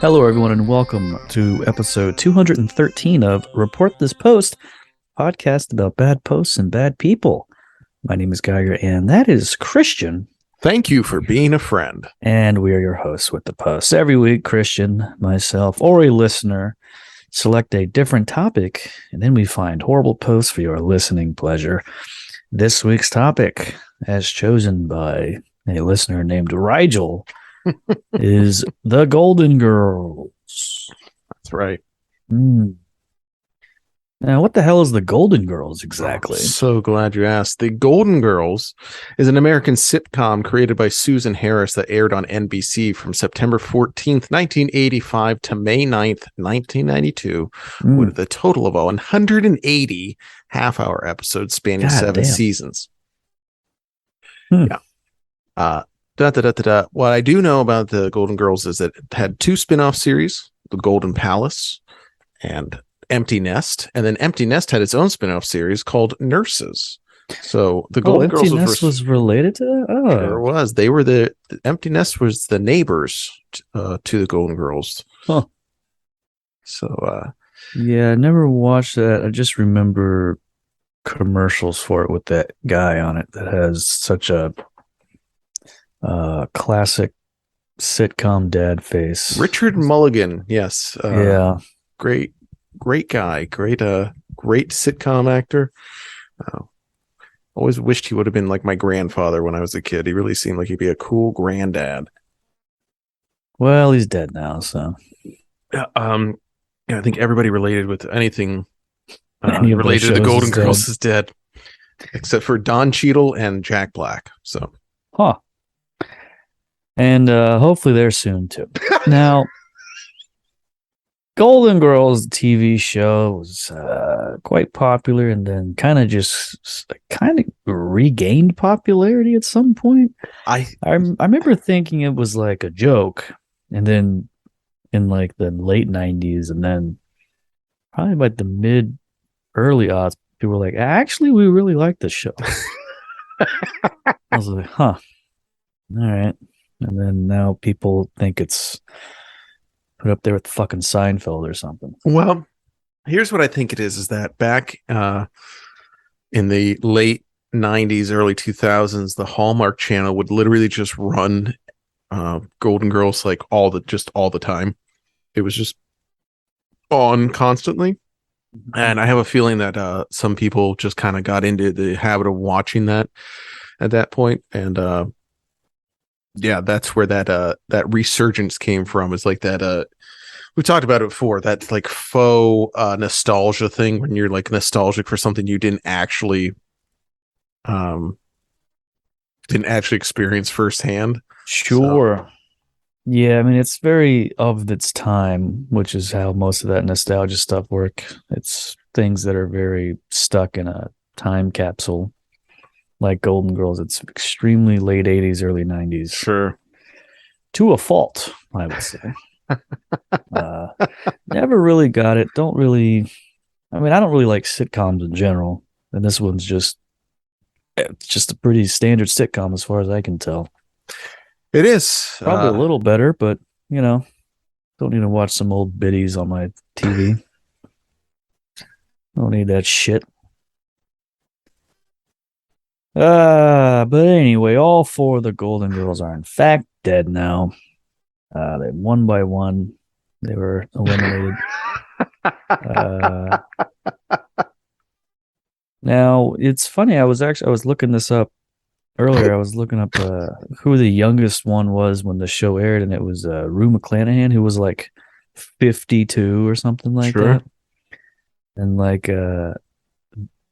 Hello, everyone, and welcome to episode 213 of Report This Post, podcast about bad posts and bad people. My name is Geiger, and that is Christian. Thank you for being a friend. And we are your hosts with the post. Every week, Christian, myself, or a listener select a different topic, and then we find horrible posts for your listening pleasure. This week's topic, as chosen by a listener named Rigel, is the Golden Girls. That's right. Now, what the hell is the Golden Girls exactly? I'm so glad you asked. The Golden Girls is an American sitcom created by Susan Harris that aired on NBC from September 14th, 1985 to May 9th, 1992, with a total of 180 half-hour episodes spanning seven seasons. Yeah. What I do know about the Golden Girls is that it had two spin-off series, The Golden Palace and Empty Nest, and then Empty Nest had its own spin-off series called Nurses. So the Golden Girls Empty Nest was related to that? Oh, there was. They were the Empty Nest was the neighbors to the Golden Girls. Huh. So yeah, I never watched that. I just remember commercials for it with that guy on it that has such a classic sitcom dad face. Richard Mulligan, yes. Yeah. Great guy. Great sitcom actor. Always wished he would have been like my grandfather when I was a kid. He really seemed like he'd be a cool granddad. Well, he's dead now, so. Yeah, I think everybody related with anything related to the Golden Girls is dead. Except for Don Cheadle and Jack Black. So. Huh. And hopefully they're soon too. Now, Golden Girls TV show was quite popular, and then kind of regained popularity at some point. I remember thinking it was like a joke, and then in like the late 90s, and then probably by the early aughts, people were like, actually, we really like this show. I was like, huh. All right. And then now people think it's put up there with fucking Seinfeld or something. Well, here's what I think it is that back in the late 90s, early 2000s, the Hallmark Channel would literally just run Golden Girls like all the time. It was just on constantly. And I have a feeling that some people just kind of got into the habit of watching that at that point. And yeah, that's where that resurgence came from. It's like that we talked about it before, that like faux nostalgia thing when you're like nostalgic for something you didn't actually experience firsthand. Sure. So. Yeah, I mean, it's very of its time, which is how most of that nostalgia stuff work. It's things that are very stuck in a time capsule. Like Golden Girls, it's extremely late 80s, early 90s. Sure. To a fault, I would say. Never really got it. I don't really like sitcoms in general. And this one's just a pretty standard sitcom as far as I can tell. It is. Probably a little better, but, don't need to watch some old biddies on my TV. Don't need that shit. But anyway, all four of the Golden Girls are in fact dead now. They one by one, they were eliminated. Now it's funny. I was looking this up earlier. I was looking up who the youngest one was when the show aired, and it was Rue McClanahan, who was like 52 or something like that. And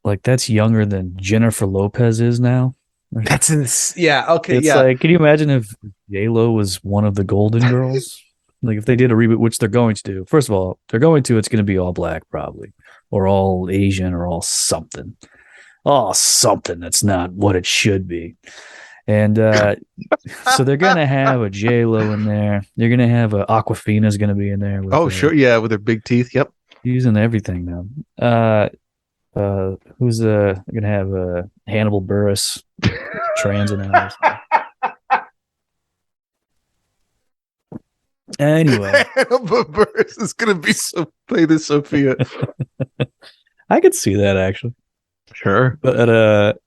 like that's younger than Jennifer Lopez is now. That's yeah. Okay. It's yeah. like, can you imagine if J-Lo was one of the Golden Girls? Like if they did a reboot, which they're going to do. First of all, they're going to, it's going to be all black probably, or all Asian, or all something. Oh, something that's not what it should be. And so they're gonna have a J Lo in there. They're gonna have a Aquafina's gonna be in there. Oh, sure, yeah, with her big teeth. Yep, Using everything now. Who's gonna have Hannibal Buress trans analysis. Anyway, Hannibal Buress is gonna be play this Sophia. I could see that actually. Sure, but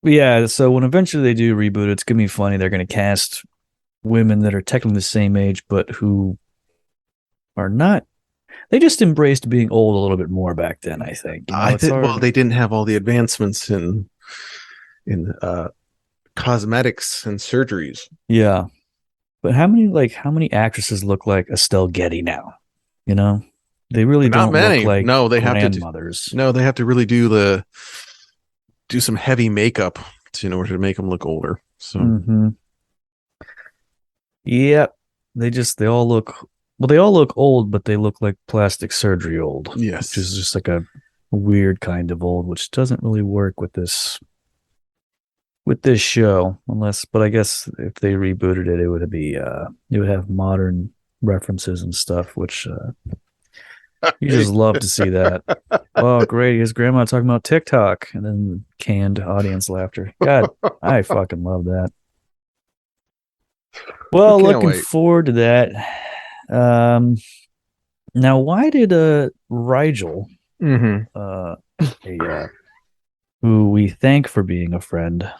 yeah. So when eventually they do reboot, it's gonna be funny. They're gonna cast women that are technically the same age, but who are not. They just embraced being old a little bit more back then, I think. I think. Well, they didn't have all the advancements in cosmetics and surgeries. Yeah, but how many actresses look like Estelle Getty now? You know, they really Not don't many. look like no, they have grandmothers. No, they have to really do some heavy makeup in order to make them look older. So, Yep, they all look old, but they look like plastic surgery old. Yes, which is just like a weird kind of old, which doesn't really work with this show, but I guess if they rebooted it, it would have modern references and stuff, which you just love to see that. Oh, great! His grandma talking about TikTok, and then canned audience laughter. God, I fucking love that. Well, looking forward to that. Now, why did Rigel, who we thank for being a friend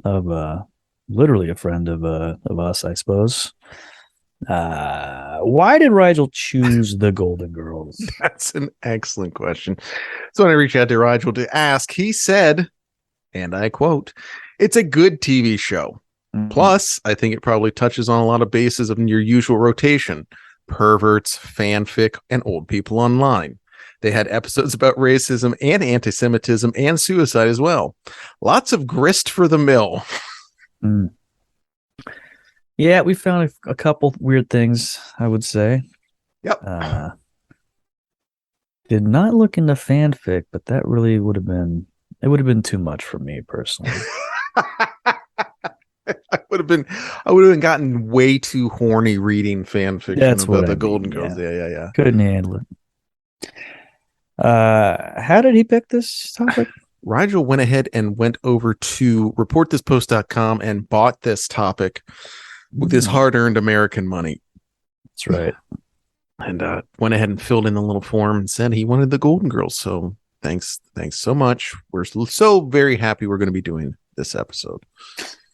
of literally a friend of us, I suppose. Why did Rigel choose the Golden Girls? That's an excellent question. So when I reached out to Rigel to ask, he said, and I quote, "It's a good TV show. Plus, I think it probably touches on a lot of bases of your usual rotation: perverts, fanfic, and old people online. They had episodes about racism and anti-Semitism and suicide as well. Lots of grist for the mill." Yeah, we found a couple weird things, I would say. Yep. Did not look into fanfic, but that really would have been too much for me personally. I would have gotten way too horny reading fanfiction about the Golden Girls. Yeah. Couldn't handle it. How did he pick this topic? Rigel went ahead and went over to reportthispost.com and bought this topic with his hard-earned American money. That's right. And went ahead and filled in the little form and said he wanted the Golden Girls. So thanks so much. We're so very happy we're going to be doing this episode.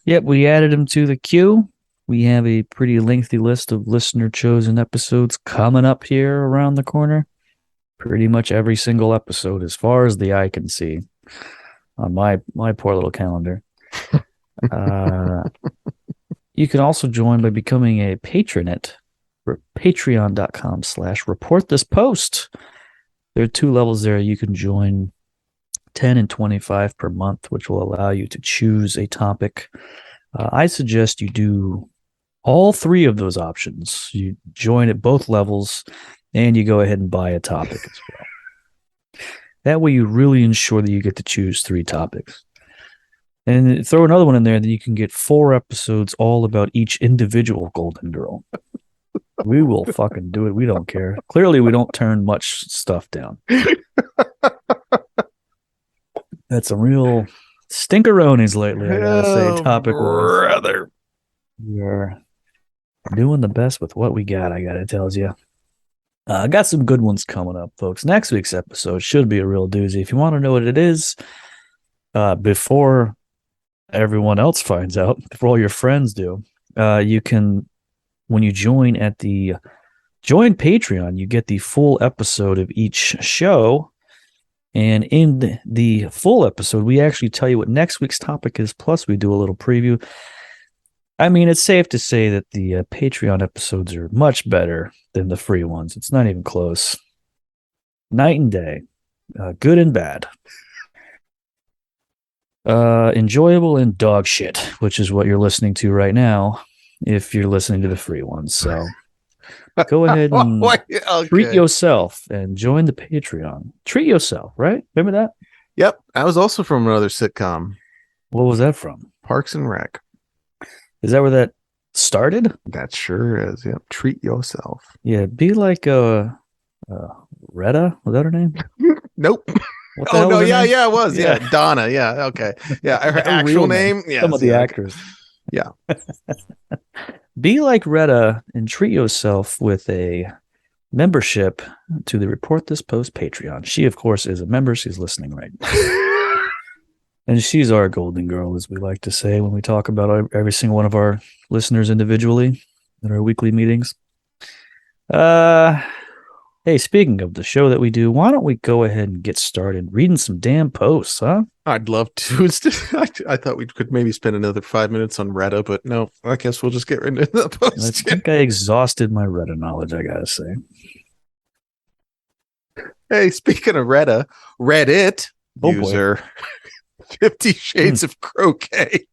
Yep, we added him to the queue. We have a pretty lengthy list of listener-chosen episodes coming up here around the corner. Pretty much every single episode, as far as the eye can see, on my poor little calendar. You can also join by becoming a patron at patreon.com/reportthispost. There are 2 levels there. You can join 10 and 25 per month, which will allow you to choose a topic. I suggest you do all 3 of those options. You join at both levels, and you go ahead and buy a topic as well. That way you really ensure that you get to choose 3 topics. And throw another one in there, then you can get 4 episodes all about each individual Golden Girl. We will fucking do it. We don't care. Clearly, we don't turn much stuff down. That's some real stinkeronis lately, I gotta say, topic-wise. Brother. We are doing the best with what we got, I gotta tell you. I got some good ones coming up, folks. Next week's episode should be a real doozy. If you want to know what it is, before everyone else finds out, before all your friends do, you can, when you join Patreon, you get the full episode of each show. And in the full episode, we actually tell you what next week's topic is, plus we do a little preview. I mean, it's safe to say that the Patreon episodes are much better than the free ones. It's not even close. Night and day. Good and bad. Enjoyable and dog shit, which is what you're listening to right now. if you're listening to the free ones. So go ahead and treat yourself and join the Patreon. Treat yourself, right? Remember that? Yep. That was also from another sitcom. What was that from? Parks and Rec. Is that where that started? That sure is. Yep. Treat yourself. Yeah. Be like Retta. Was that her name? Nope. Oh no, yeah, it was. Yeah. Donna. Yeah, okay. Yeah, her actual name. Yeah, some of the actors. Yeah. Be like Retta and treat yourself with a membership to the Report This Post Patreon. She, of course, is a member. She's listening right now. And she's our golden girl, as we like to say when we talk about every single one of our listeners individually at our weekly meetings. Hey, speaking of the show that we do, why don't we go ahead and get started reading some damn posts, huh? I'd love to. I thought we could maybe spend another 5 minutes on Retta, but no, I guess we'll just get right into the post. I think I exhausted my Retta knowledge, I gotta say. Hey, speaking of Retta, Reddit user 50 Shades of Croquet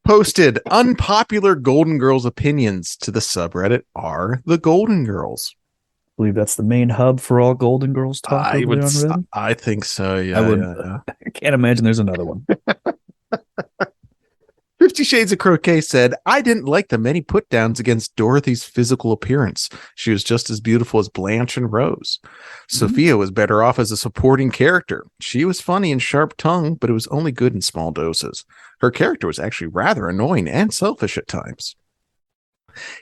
posted unpopular Golden Girls opinions to the subreddit Are the Golden Girls. I believe that's the main hub for all Golden Girls talk. I think so. Yeah, I can't imagine there's another one. 50 Shades of Croquet said, I didn't like the many put downs against Dorothy's physical appearance. She was just as beautiful as Blanche and Rose. Sophia was better off as a supporting character. She was funny and sharp tongued, but it was only good in small doses. Her character was actually rather annoying and selfish at times.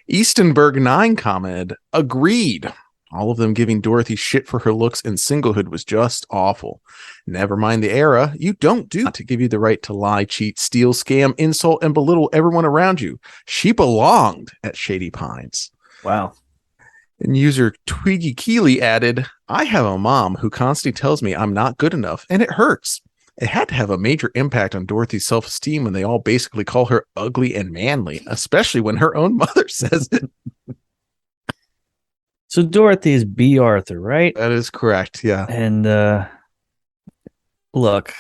Eastenberg 9 commented, agreed. All of them giving Dorothy shit for her looks and singlehood was just awful. Never mind the era. You don't do to give you the right to lie, cheat, steal, scam, insult, and belittle everyone around you. She belonged at Shady Pines. Wow. And user Twiggy Keeley added, I have a mom who constantly tells me I'm not good enough, and it hurts. It had to have a major impact on Dorothy's self-esteem when they all basically call her ugly and manly, especially when her own mother says it. So Dorothy is Bea Arthur, right? That is correct, yeah. And look,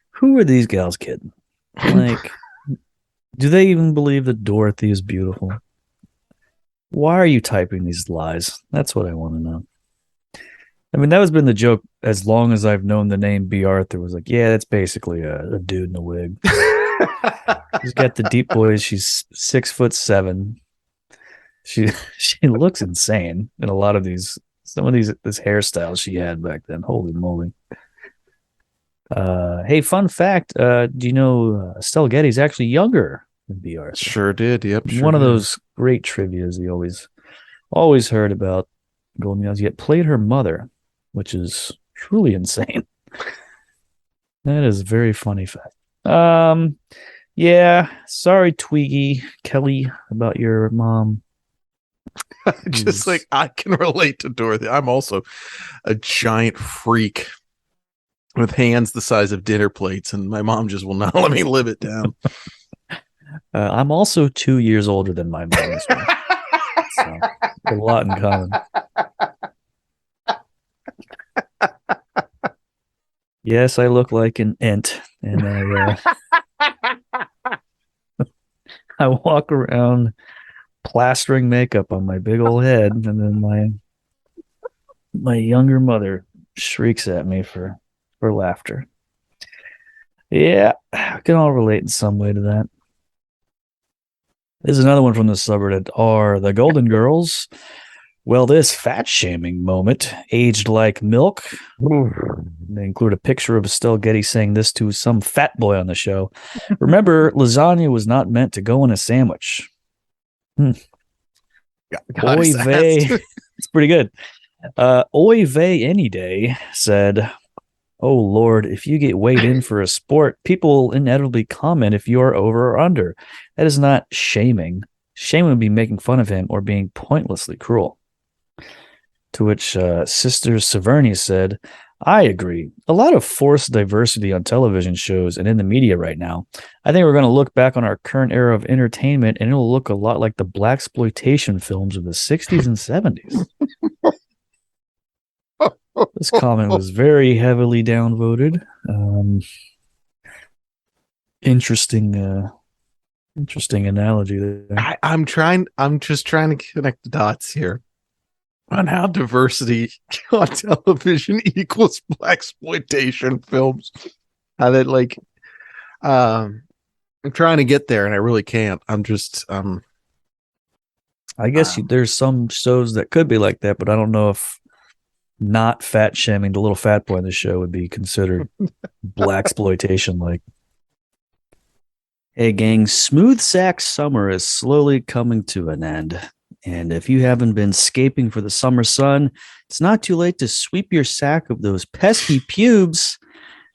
who are these gals kidding? Like, do they even believe that Dorothy is beautiful? Why are you typing these lies? That's what I want to know. I mean, that has been the joke as long as I've known the name Bea Arthur. Was like, yeah, that's basically a dude in a wig. She's got the deep voice. She's 6'7". She looks insane in a lot of this hairstyles she had back then. Holy moly. Hey, fun fact. Do you know Estelle Getty is actually younger than Bea Arthur? Sure did. Yep. One of those great trivias you always heard about Golden Girls, yet played her mother, which is truly insane. That is a very funny fact. Yeah, sorry, Twiggy Kelly, about your mom. Just like I can relate to Dorothy. I'm also a giant freak with hands the size of dinner plates, and my mom just will not let me live it down. I'm also 2 years older than my mom as well. So, a lot in common. Yes, I look like an ent, and I walk around plastering makeup on my big old head, and then my younger mother shrieks at me for laughter. Yeah, I can all relate in some way to that. There's another one from the subreddit. Are the Golden Girls? Well, this fat shaming moment, aged like milk. They include a picture of Estelle Getty saying this to some fat boy on the show. Remember, lasagna was not meant to go in a sandwich. Oy vey. It's pretty good. Oy vey any day said, oh Lord, if you get weighed in for a sport, people will inevitably comment if you are over or under. That is not shaming. Shaming would be making fun of him or being pointlessly cruel. To which Sister Severny said, I agree. A lot of forced diversity on television shows and in the media right now. I think we're going to look back on our current era of entertainment and it'll look a lot like the blaxploitation films of the 60s and 70s. This comment was very heavily downvoted. Interesting Interesting analogy there. I'm just trying to connect the dots here on how diversity on television equals blaxploitation films. How that I'm trying to get there and I really can't. I'm just I guess there's some shows that could be like that, but I don't know if not fat shaming the little fat boy in the show would be considered blaxploitation. Like, hey gang, smooth sack summer is slowly coming to an end. And if you haven't been scaping for the summer sun, it's not too late to sweep your sack of those pesky pubes.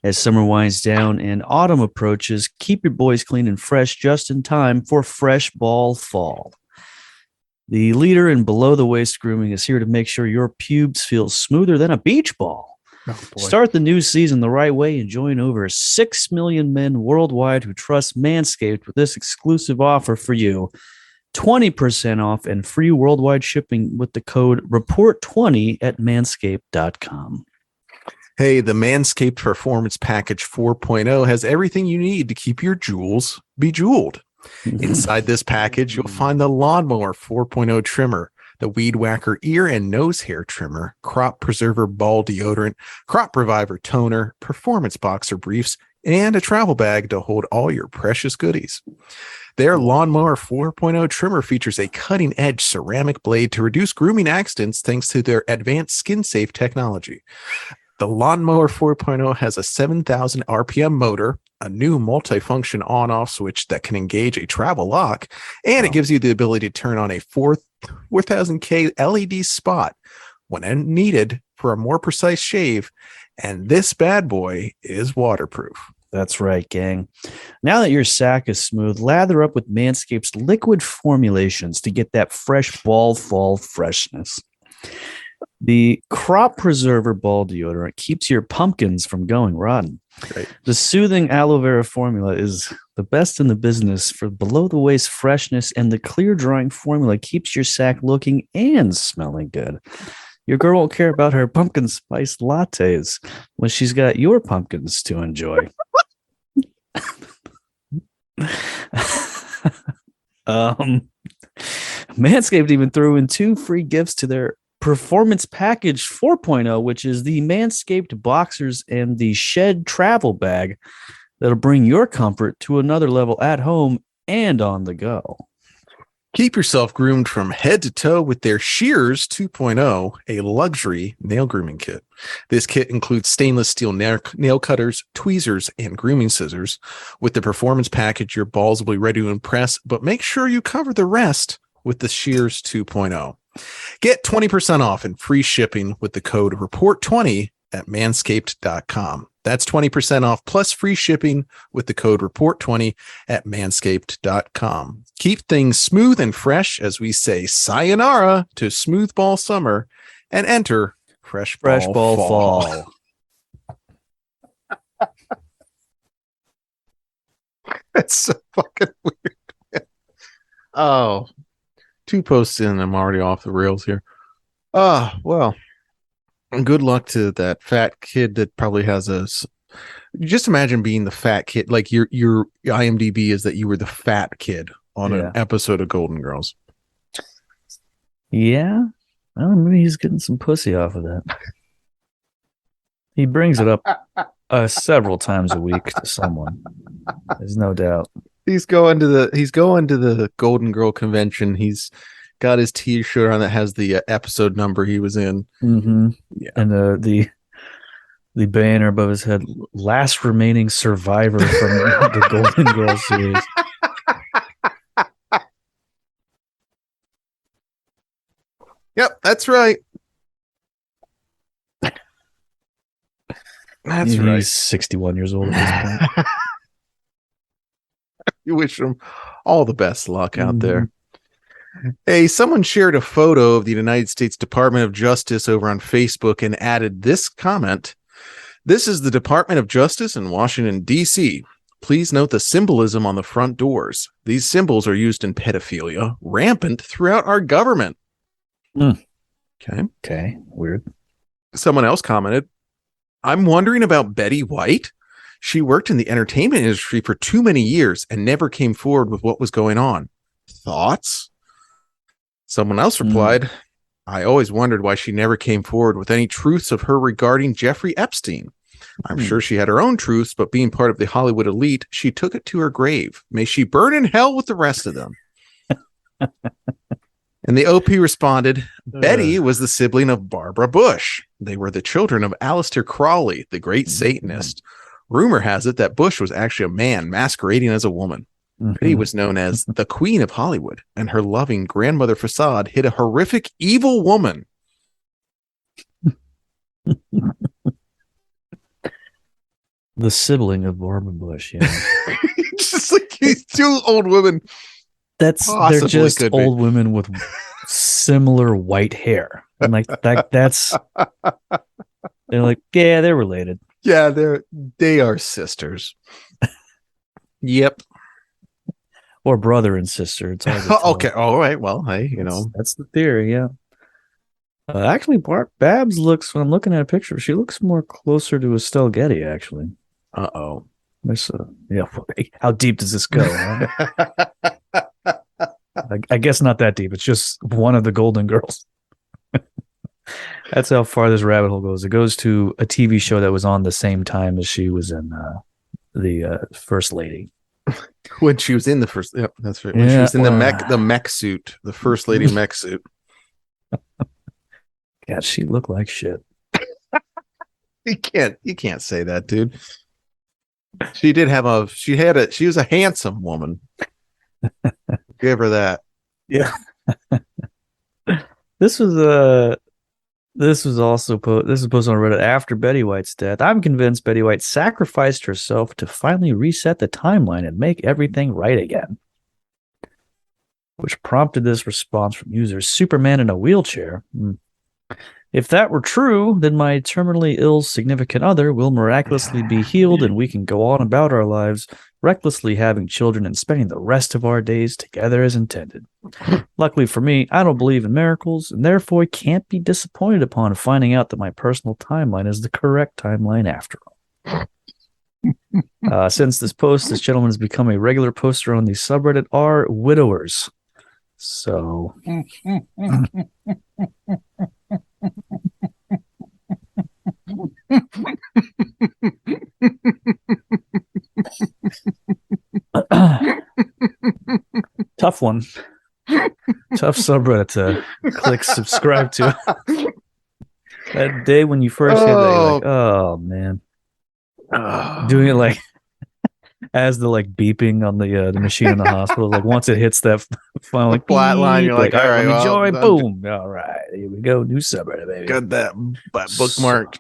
As summer winds down and autumn approaches, keep your boys clean and fresh just in time for fresh ball fall. The leader in below-the-waist grooming is here to make sure your pubes feel smoother than a beach ball. Oh, start the new season the right way and join over 6 million men worldwide who trust Manscaped with this exclusive offer for you. 20% off and free worldwide shipping with the code REPORT20 at manscaped.com. Hey, the Manscaped Performance Package 4.0 has everything you need to keep your jewels bejeweled. Inside this package, you'll find the Lawnmower 4.0 trimmer, the Weed Whacker ear and nose hair trimmer, Crop Preserver ball deodorant, Crop Reviver toner, Performance boxer briefs, and a travel bag to hold all your precious goodies. Their Lawnmower 4.0 trimmer features a cutting-edge ceramic blade to reduce grooming accidents thanks to their advanced skin-safe technology. The Lawnmower 4.0 has a 7,000 RPM motor, a new multifunction on-off switch that can engage a travel lock, and it gives you the ability to turn on a 4,000K LED spot when needed for a more precise shave, and this bad boy is waterproof. That's right, gang. Now that your sack is smooth, lather up with Manscaped's liquid formulations to get that fresh ball fall freshness. The Crop Preserver ball deodorant keeps your pumpkins from going rotten. Great. The soothing aloe vera formula is the best in the business for below-the-waist freshness, and the clear drying formula keeps your sack looking and smelling good. Your girl won't care about her pumpkin spice lattes when she's got your pumpkins to enjoy. Manscaped even threw in 2 free gifts to their Performance Package 4.0, which is the Manscaped Boxers and the Shed Travel Bag that'll bring your comfort to another level at home and on the go. Keep yourself groomed from head to toe with their Shears 2.0, a luxury nail grooming kit. This kit includes stainless steel nail cutters, tweezers, and grooming scissors. With the Performance Package, your balls will be ready to impress, but make sure you cover the rest with the Shears 2.0. Get 20% off and free shipping with the code REPORT20 at manscaped.com. That's 20% off plus free shipping with the code REPORT20 at manscaped.com. Keep things smooth and fresh as we say sayonara to smooth ball summer and enter fresh ball fall. That's so fucking weird. Oh, 2 posts in, I'm already off the rails here. Well, good luck to that fat kid that probably has just imagine being the fat kid. Like your IMDb is that you were the fat kid on an episode of Golden Girls. Yeah. Well, maybe he's getting some pussy off of that. He brings it up several times a week to someone. There's no doubt. He's going to the Golden Girl convention. He's got his T-shirt on that has the episode number he was in. Mm-hmm. Yeah, and the banner above his head: "Last remaining survivor from the Golden Girl series." Yep, that's right. That's right. He's 61 years old at this point. You wish him all the best luck out there. Hey, someone shared a photo of the United States Department of Justice over on Facebook and added this comment. This is the Department of Justice in Washington, D.C. Please note the symbolism on the front doors. These symbols are used in pedophilia, rampant throughout our government. Okay. Weird. Someone else commented, I'm wondering about Betty White. She worked in the entertainment industry for too many years and never came forward with what was going on. Thoughts? Someone else replied, I always wondered why she never came forward with any truths of her regarding Jeffrey Epstein. I'm sure she had her own truths, but being part of the Hollywood elite, she took it to her grave. May she burn in hell with the rest of them. And the OP responded, Betty was the sibling of Barbara Bush. They were the children of Aleister Crowley, the great Satanist. Rumor has it that Bush was actually a man masquerading as a woman. Betty was known as the Queen of Hollywood, and her loving grandmother facade hid a horrific evil woman. The sibling of Barbara Bush, yeah. Just like these two old women. They're just old women with similar white hair. And like that's they're like, yeah, they're related. Yeah, they are sisters. Yep. Or brother and sister. It's hard to tell. Okay. All right. Well, hey, that's the theory. Yeah. Actually, Babs looks, when I'm looking at a picture, she looks more closer to Estelle Getty, actually. Uh-oh. Yeah. How deep does this go? Huh? I guess not that deep. It's just one of the Golden Girls. That's how far this rabbit hole goes. It goes to a TV show that was on the same time as she was in the First Lady. When she was in the first, yep, that's right. When she was in the mech suit, the First Lady mech suit. God, she looked like shit. You can't say that, dude. She was a handsome woman. Give her that. Yeah. This was posted on Reddit after Betty White's death. I'm convinced Betty White sacrificed herself to finally reset the timeline and make everything right again. Which prompted this response from users, Superman in a wheelchair. If that were true, then my terminally ill significant other will miraculously be healed and we can go on about our lives, recklessly having children and spending the rest of our days together as intended. Luckily for me, I don't believe in miracles and therefore can't be disappointed upon finding out that my personal timeline is the correct timeline after all. Since this gentleman has become a regular poster on the subreddit r widowers. So... Tough one. Tough subreddit to click subscribe to. That day when you first hit that, you're like, oh man. Doing it like as the like beeping on the machine in the hospital. Like once it hits that final like flat line, you're like, all right, let me join. Boom. All right, here we go. New subreddit, baby. Got that bookmarked.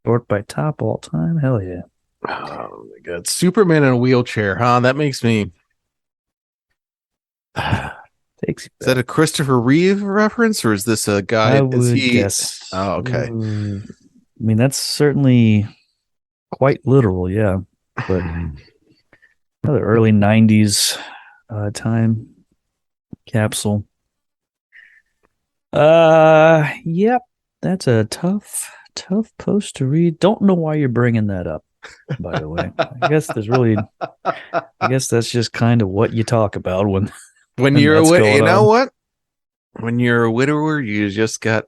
Sort by top all time. Hell yeah. Oh my god. Superman in a wheelchair, huh? That makes me takes you back. Is that a Christopher Reeve reference or is this a guy? I would guess. Oh, okay. I mean, that's certainly quite literal, yeah. But another early 90s time capsule. Yep. That's a tough post to read. Don't know why you're bringing that up, by the way. I guess that's just kind of what you talk about when you're a widower. You know what? When you're a widower, you just got,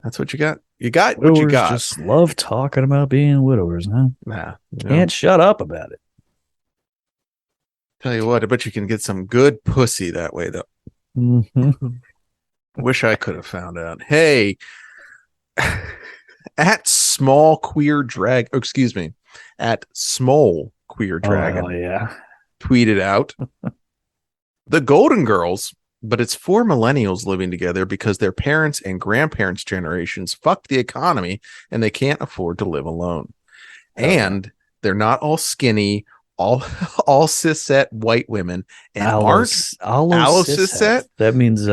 that's what you got. You got widowers what you got. Just love talking about being widowers, huh? Nah. Can't shut up about it. Tell you what, I bet you can get some good pussy that way, though. Mm-hmm. Wish I could have found out. Hey, at small queer dragon, tweeted out the Golden Girls, but it's 4 millennials living together because their parents and grandparents' generations fucked the economy and they can't afford to live alone. And they're not all skinny, all cishet white women, and aren't cishet. That means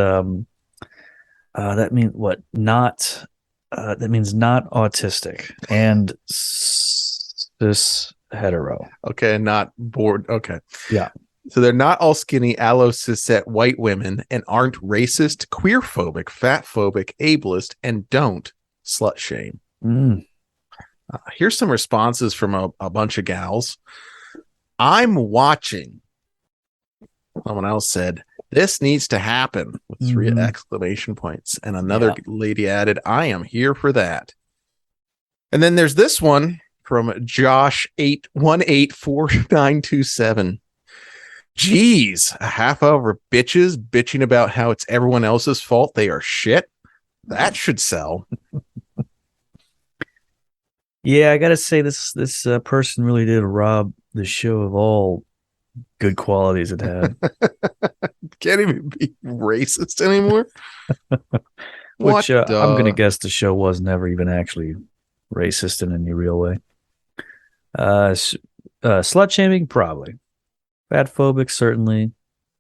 what? Not that means not autistic and cis hetero. Okay, not bored. Okay, yeah. So they're not all skinny, cishet white women, and aren't racist, queerphobic, fatphobic, ableist, and don't slut shame. Here's some responses from a bunch of gals. I'm watching. Someone else said, this needs to happen with 3 exclamation points. And another lady added, I am here for that. And then there's this one from Josh 8184927. Geez, a half hour of bitches bitching about how it's everyone else's fault they are shit. That should sell. Yeah, I gotta say this person really did rob the show of all good qualities it had. Can't even be racist anymore. Which I'm gonna guess the show was never even actually racist in any real way. Slut shaming, probably. Fatphobic, certainly.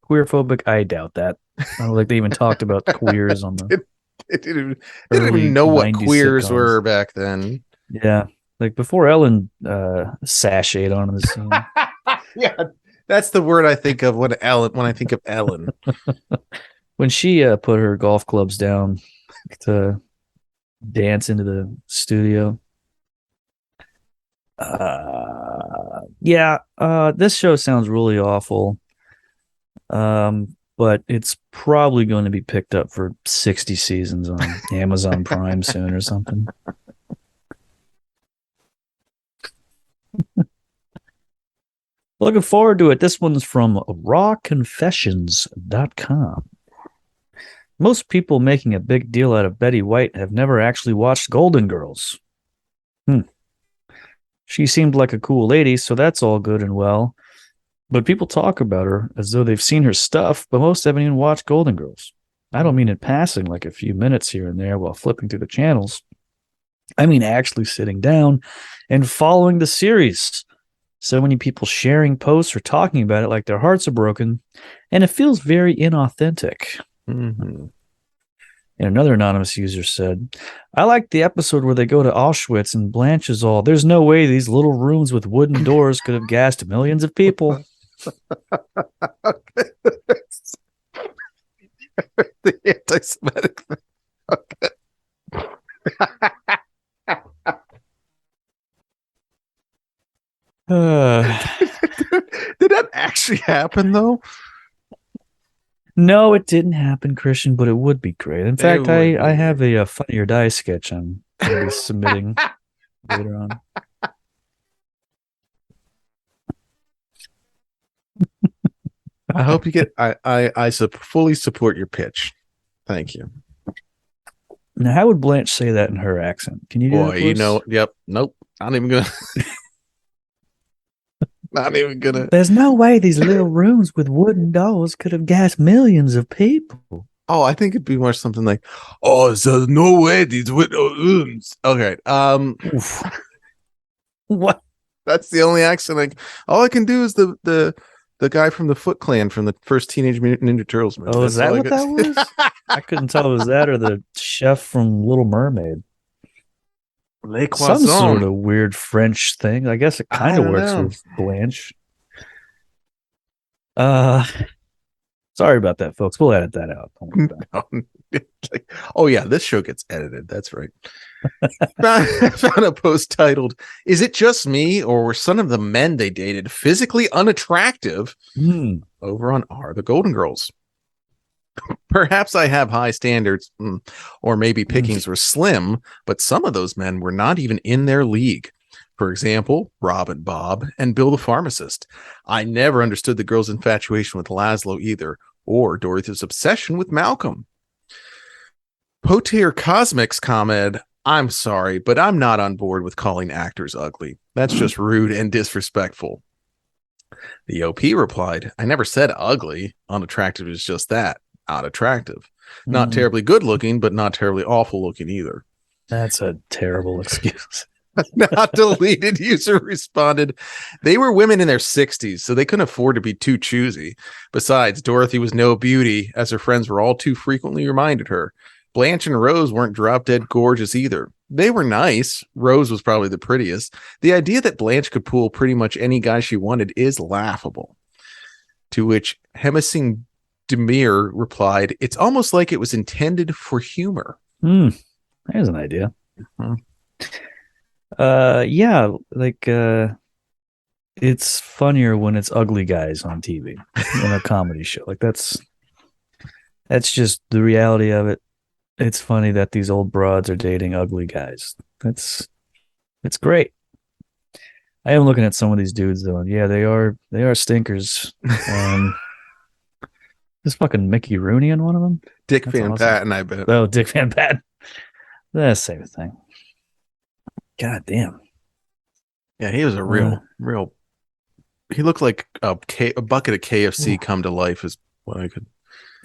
Queerphobic, I doubt that. I don't think they even talked about queers on the. They didn't even know what queers sitcoms were back then. Yeah, like before Ellen sashayed onto the scene. Yeah, that's the word I think of when I think of Ellen. When she put her golf clubs down to dance into the studio. This show sounds really awful. But it's probably going to be picked up for 60 seasons on Amazon Prime soon or something. Looking forward to it. This one's from rawconfessions.com. Most people making a big deal out of Betty White have never actually watched Golden Girls. She seemed like a cool lady, so that's all good and well. But people talk about her as though they've seen her stuff, but most haven't even watched Golden Girls. I don't mean in passing, like a few minutes here and there while flipping through the channels. I mean actually sitting down and following the series. So many people sharing posts or talking about it like their hearts are broken, and it feels very inauthentic. And another anonymous user said, I like the episode where they go to Auschwitz and Blanche is all, there's no way these little rooms with wooden doors could have gassed millions of people. The anti-Semitic thing. Okay. Did that actually happen though? No, it didn't happen, Christian, but it would be great. In fact, I have a Funny or Die sketch I'm going to be submitting later on. I hope you get. I fully support your pitch. Thank you. Now, how would Blanche say that in her accent? Can you do that? You know, yep. Nope. Not even gonna. Not even gonna. There's no way these little rooms with wooden doors could have gassed millions of people. Oh, I think it'd be more something like, "Oh, there's no way these wooden rooms." Okay. What? That's the only accent. Like, all I can do is the guy from the Foot Clan from the first Teenage Mutant Ninja Turtles movie. Oh, is that what that was? I couldn't tell it was that or the chef from Little Mermaid. Some sort of weird French thing. I guess it kind of works with Blanche. Sorry about that, folks. We'll edit that out. Oh yeah, this show gets edited. That's right. I found a post titled, "Is it just me, or were some of the men they dated physically unattractive?" Over on Are the Golden Girls. Perhaps I have high standards, or maybe pickings were slim, but some of those men were not even in their league. For example, Rob and Bob and Bill the pharmacist. I never understood the girl's infatuation with Laszlo either, or Dorothy's obsession with Malcolm. Potier Cosmics commented, I'm sorry, but I'm not on board with calling actors ugly. That's just rude and disrespectful. The OP replied, I never said ugly. Unattractive is just that. Not attractive. Not terribly good looking, but not terribly awful looking either. That's a terrible excuse. Not deleted user responded, they were women in their 60s, so they couldn't afford to be too choosy. Besides, Dorothy was no beauty, as her friends were all too frequently reminded her. Blanche and Rose weren't drop-dead gorgeous either. They were nice. Rose was probably the prettiest. The idea that Blanche could pull pretty much any guy she wanted is laughable. To which Hemising Demir replied, it's almost like it was intended for humor. There's an idea. Yeah, like it's funnier when it's ugly guys on TV in a comedy show. Like that's just the reality of it. It's funny that these old broads are dating ugly guys. It's great. I am looking at some of these dudes though. And yeah, they are stinkers. Um, there's fucking Mickey Rooney in one of them. Dick That's Van awesome. Patten, I bet. Oh, Dick Van Patten. That's the same thing. God damn. Yeah, he was a real. He looked like a bucket of KFC come to life is what I could.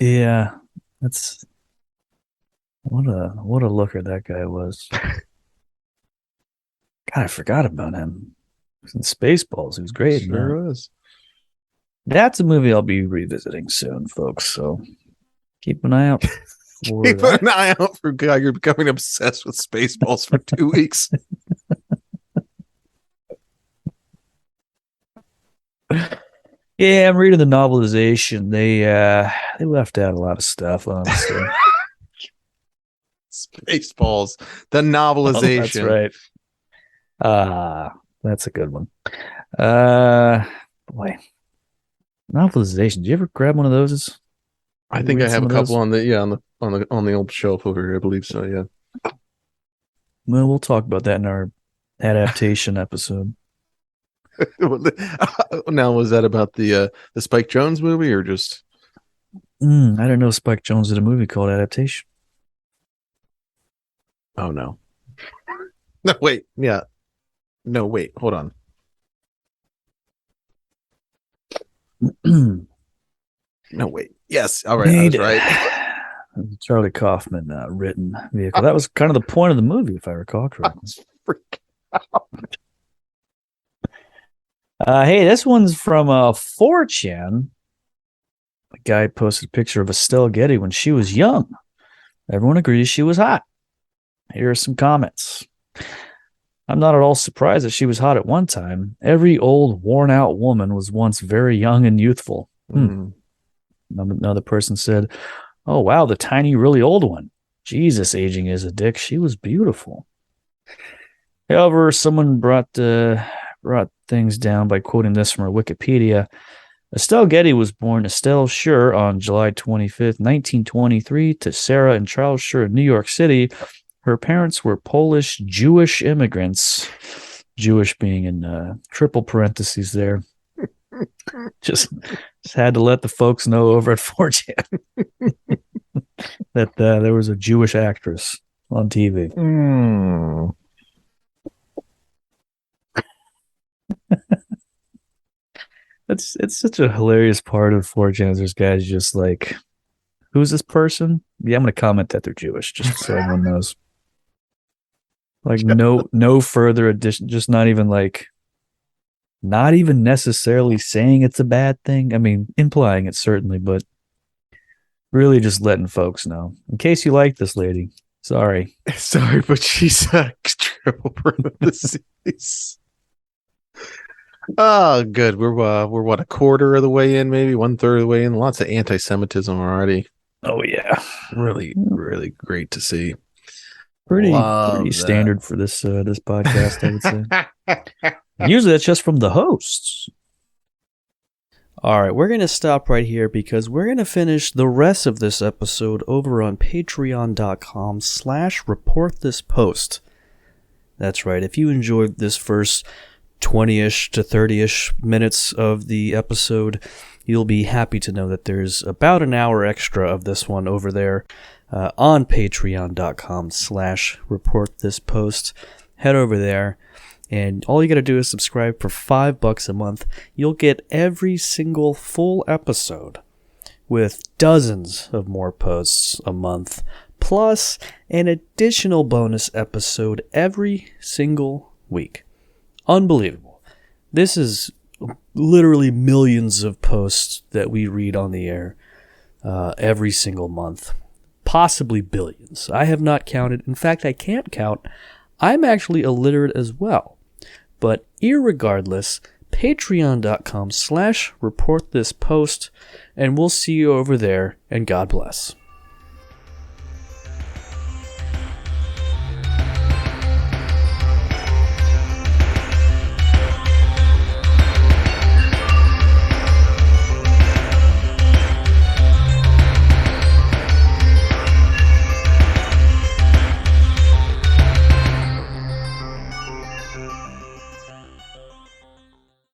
Yeah, that's what a looker that guy was. God, I forgot about him. He was in Spaceballs. He was great. Sure was. That's a movie I'll be revisiting soon, folks. So keep an eye out for Keep that. an eye out for Geiger becoming obsessed with Spaceballs for 2 weeks. Yeah, I'm reading the novelization. They left out a lot of stuff, honestly. Spaceballs, the novelization. Oh, that's right. That's a good one. Boy, novelization. Did you ever grab one of those? I think I have a couple on the old shelf over here. I believe so. Yeah. Well, we'll talk about that in our adaptation episode. Now, was that about the Spike Jonze movie or just? I don't know. Spike Jonze did a movie called Adaptation. Oh no! No wait, yeah, no wait, hold on. No wait, yes, all right, I was right. Charlie Kaufman written vehicle. That was kind of the point of the movie, if I recall correctly. Hey, this one's from 4chan. A guy posted a picture of Estelle Getty when she was young. Everyone agrees she was hot. Here are some comments. I'm not at all surprised that she was hot at one time. Every old, worn-out woman was once very young and youthful. Another person said, oh, wow, the tiny, really old one. Jesus, aging is a dick. She was beautiful. However, someone brought things down by quoting this from her Wikipedia. Estelle Getty was born Estelle Schur on July 25th, 1923, to Sarah and Charles Schur in New York City. Her parents were Polish Jewish immigrants, Jewish being in triple parentheses there. Just had to let the folks know over at 4chan that there was a Jewish actress on TV. It's such a hilarious part of 4chan. There's guys just like, who's this person? Yeah, I'm going to comment that they're Jewish, just so everyone knows. Like no further addition, just not even necessarily saying it's a bad thing. I mean, implying it certainly, but really just letting folks know. In case you like this lady, sorry, but she's triple parentheses. Oh, good. We're what, a quarter of the way in, maybe 1/3 of the way in. Lots of anti-Semitism already. Oh yeah, really, really great to see. Pretty standard for this podcast, I would say. Usually that's just from the hosts. All right, we're going to stop right here because we're going to finish the rest of this episode over on patreon.com/reportthispost. That's right. If you enjoyed this first 20-ish to 30-ish minutes of the episode, you'll be happy to know that there's about an hour extra of this one over there on patreon.com/reportthispost. Head over there, and all you got to do is subscribe for $5 a month. You'll get every single full episode with dozens of more posts a month, plus an additional bonus episode every single week. Unbelievable. This is literally millions of posts that we read on the air every single month. Possibly billions. I have not counted. In fact, I can't count. I'm actually illiterate as well. But irregardless, patreon.com/reportthispost, and we'll see you over there, and God bless.